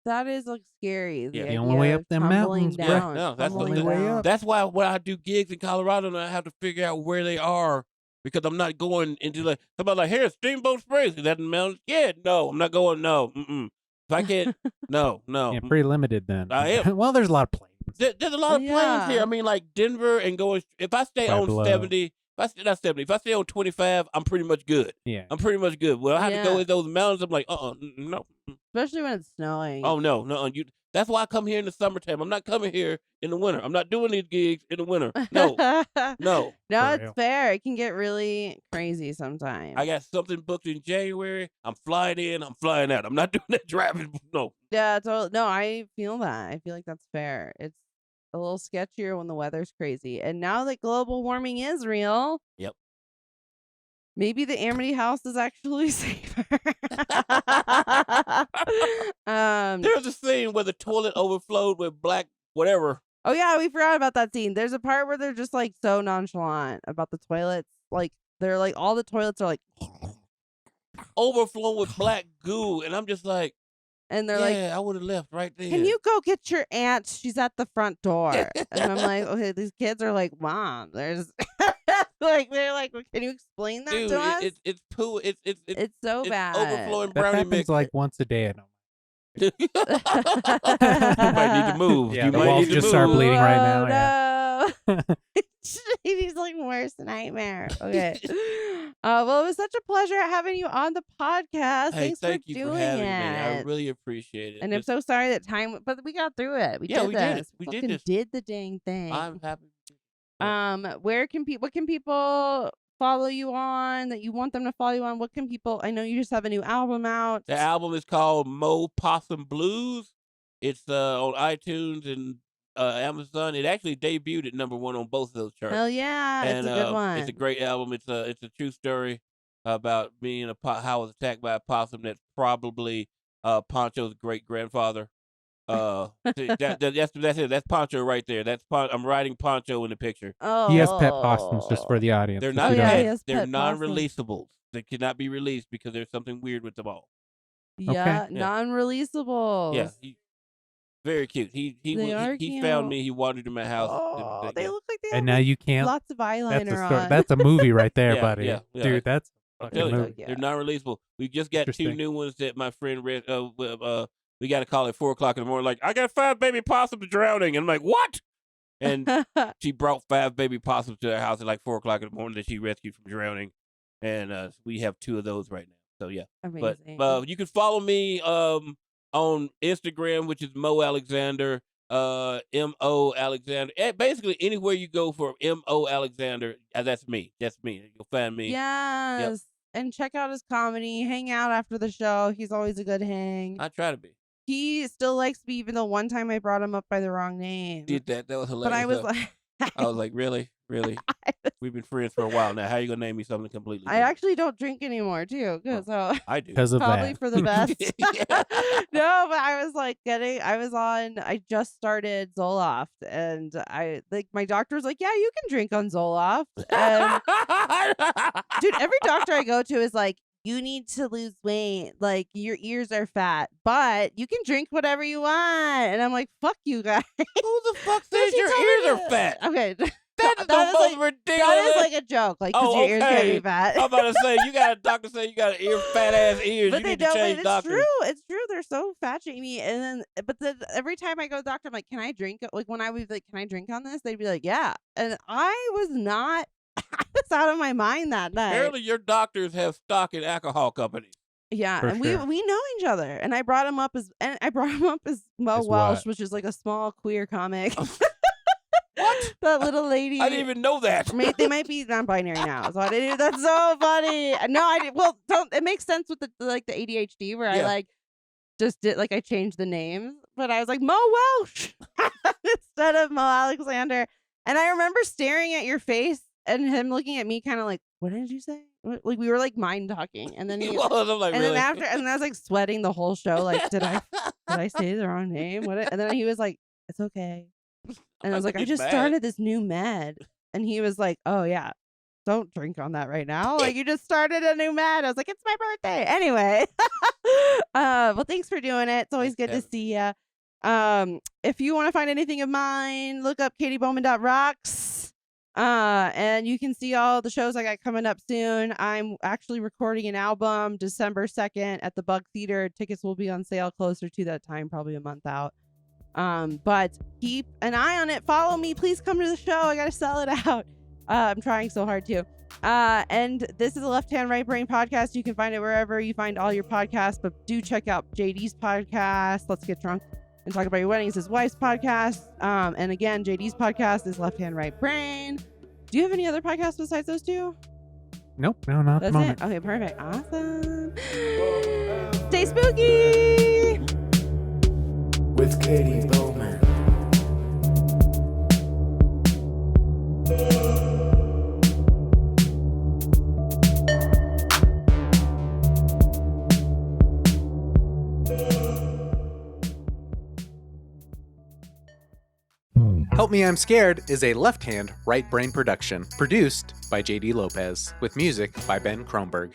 that is like scary. The only way up them mountains. Down, no, that's the only way up. That's why when I do gigs in Colorado, I have to figure out where they are. Because I'm not going into like somebody like, "Here's Steamboat Springs." Is that in the mountains? Yeah, no, I'm not going. No, if I can't, no. Yeah, pretty limited then. I am. Well, there's a lot of planes. There's a lot of planes here. I mean, like Denver and going. If I stay on 70, if I stay on 25, I'm pretty much good. Yeah, I'm pretty much good. Well, I have to go in those mountains. I'm like, no. Especially when it's snowing. Oh no. That's why I come here in the summertime. I'm not coming here in the winter. I'm not doing these gigs in the winter. No, no. No, it's fair. It can get really crazy sometimes. I got something booked in January. I'm flying in. I'm flying out. I'm not doing that driving. No. Yeah, totally. No, I feel that. I feel like that's fair. It's a little sketchier when the weather's crazy. And now that global warming is real. Yep. Maybe the Amity house is actually safer. There's a scene where the toilet overflowed with black whatever. Oh yeah, we forgot about that scene. There's a part where they're just like so nonchalant about the toilets. Like they're like all the toilets are like overflowing with black goo, and I'm just like, and they're like, I would have left right there. "Can you go get your aunt? She's at the front door." And I'm like, okay, these kids are like, "Mom, there's." Like they're like, well, can you explain that to us? It's poo. It's so bad. Overflowing that brownie happens mix. like once a day. You might need to move. Yeah, you the might walls need to just move. start bleeding right now. No. He's like worst nightmare. Okay. Well, it was such a pleasure having you on the podcast. Hey, thank you doing for having it. me. I really appreciate it. And I'm so sorry that time, but we got through it. We did this. We fucking did this. Did the dang thing. I'm happy. What can people follow you on that you want them to follow you on? What can people? I know you just have a new album out. The album is called Mo Possum Blues. It's on iTunes and Amazon. It actually debuted at #1 on both of those charts. Hell yeah, and, it's a good one. It's a great album. It's a true story about me and how I was attacked by a possum that's probably Poncho's great grandfather. That's it. That's Poncho right there. I'm riding Poncho in the picture. Oh, he has pet possums, just for the audience. They're not pets. They're non-releasables. They cannot be released because there's something weird with them all. Yeah, Okay. non-releasables. Yeah, very cute. He found me. He wandered to my house. Oh, they look like they have And now you can't. lots of eyeliner on. That's a movie right there, Yeah, buddy. yeah. Dude, that's a fucking movie. Yeah. They're non-releasable. We just got 2 new ones that my friend read. We got to call at 4:00 in the morning. Like, I got 5 baby possums drowning. And I'm like, what? And she brought 5 baby possums to our house at like 4:00 in the morning that she rescued from drowning. And we have 2 of those right now. So yeah. Amazing. But you can follow me on Instagram, which is Mo Alexander, M-O Alexander. Basically anywhere you go for M-O Alexander, that's me. That's me. You'll find me. Yes. Yep. And check out his comedy. Hang out after the show. He's always a good hang. I try to be. he still likes me, even though one time I brought him up by the wrong name. Did that? That was hilarious. But I was like, I was like, really? We've been friends for a while now. How you gonna name me something completely I different? actually don't drink anymore too. So I do. Because of probably that. for the best. Yeah. No, but I was like I just started Zoloft, and my doctor was like, yeah, you can drink on Zoloft. And dude, every doctor I go to is like, you need to lose weight. Like, your ears are fat, but you can drink whatever you want. And I'm like, fuck you guys. Who the fuck says She your told ears me are fat? Okay. That is the That is most like, ridiculous. that is like a joke. Like, because your ears can't okay. be fat. I'm about to say, you got a doctor say you got fat ass ears. But You they need to don't. change It's doctors. true. It's true. They're so fat shaming. And then every time I go to the doctor, I'm like, can I drink? Like, when I was like, can I drink on this? They'd be like, yeah. And I was not. I was out of my mind that night. Apparently, your doctors have stock in alcohol companies. Yeah, For and sure. we know each other. And I brought him up as Mo As Welsh, what? which is like a small queer comic. What? That little lady. I didn't even know that. They might be non-binary now. So I didn't. That's so funny. No, I didn't. Well, it makes sense with the ADHD where I Yeah. like just did I changed the names, but I was like Mo Welsh instead of Mo Alexander. And I remember staring at your face and him looking at me, kind of like, "What did you say?" Like we were like mind talking, and then He he, was. I'm like, and really? then after, and I was like sweating the whole show. Like, did I say the wrong name? What? And then he was like, "It's okay." And I was like, I just started this new med. And he was like, oh, yeah, don't drink on that right now. Like, you just started a new med. I was like, it's my birthday. Anyway. Well, thanks for doing it. It's always good to see you. If you want to find anything of mine, look up katiebowman.rocks. And you can see all the shows I got coming up soon. I'm actually recording an album December 2nd at the Bug Theater. Tickets will be on sale closer to that time, probably a month out. But keep an eye on it. Follow me. Please come to the show. I got to sell it out. I'm trying so hard to. And this is a Left Hand Right Brain podcast. You can find it wherever you find all your podcasts, but do check out JD's podcast, Let's Get Drunk and Talk About Your Weddings, his wife's podcast. And again, JD's podcast is Left Hand Right Brain. Do you have any other podcasts besides those two? Nope, no, not at That's the moment. it. Okay, perfect. Awesome. Stay spooky. With Katie Bowman. Help Me I'm Scared is a Left Hand, Right Brain production, produced by JD Lopez, with music by Ben Kronberg.